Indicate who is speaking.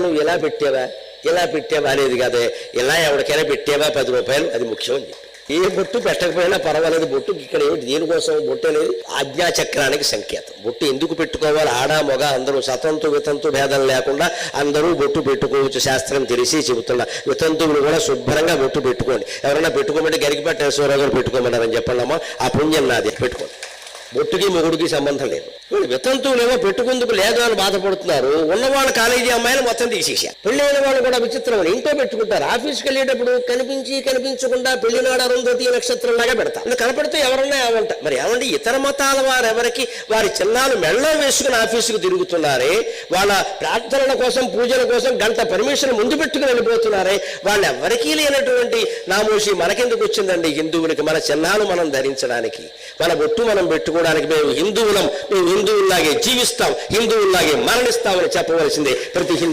Speaker 1: నువ్వు ఇలా పెట్టావా అనేది కాదు, ఇలా ఎవరికైనా పెట్టావా 10 రూపాయలు, అది ముఖ్యం అని చెప్పి. ఏ బొట్టు పెట్టకపోయినా పర్వాలేదు, బొట్టు ఇక్కడ ఏమిటి, దేనికోసం బొట్టు అనేది ఆజ్ఞాచక్రానికి సంకేతం. బొట్టు ఎందుకు పెట్టుకోవాలి, ఆడ మగ అందరూ సతంతు వితంతు భేదం లేకుండా అందరూ బొట్టు పెట్టుకోవచ్చు, శాస్త్రం తెలిసి చెబుతున్నా. వితంతువులు కూడా శుభ్రంగా బొట్టు పెట్టుకోండి. ఎవరైనా పెట్టుకోమంటే గరికిపట్ట ఈశ్వరరావు గారు పెట్టుకోమన్నారని చెప్పండమ్మా, ఆ పుణ్యం నాది, పెట్టుకోండి. బొట్టుకి మొగుడికి సంబంధం లేదు. వితంతువులేమో పెట్టుకుందుకు లేదు అని బాధపడుతున్నారు. ఉన్నవాళ్ళు కాలేజీ అమ్మాయిలు మొత్తం తీసేసారు. పెళ్ళైన వాళ్ళు కూడా విచిత్రం, ఇంట్లో పెట్టుకుంటారు. ఆఫీస్కి వెళ్ళేటప్పుడు కనిపించకుండా పెళ్లినాడు అరుంధతి నక్షత్రం లాగా పెడతారు. కనపడితే ఎవరన్నా ఏమంట, మరి ఏమండి ఇతర మతాల వారెవరికి వారి చిన్నాలు మెళ్ళో వేసుకుని ఆఫీసుకు తిరుగుతున్నారే, వాళ్ళ ప్రార్థనల కోసం పూజల కోసం గంట పర్మిషన్ ముందు పెట్టుకుని వెళ్ళిపోతున్నారే, వాళ్ళు ఎవరికీ లేనటువంటి నామోషి మనకెందుకు వచ్చిందండి హిందువులకి? మన చిహ్నాలు మనం ధరించడానికి, మన బొట్టు మనం పెట్టుకోవడానికి మేము హిందువులం, మేము హిందువుల్లాగే జీవిస్తాం, హిందువుల్లాగే మరణిస్తామని చెప్పవలసిందే ప్రతి హిందూ.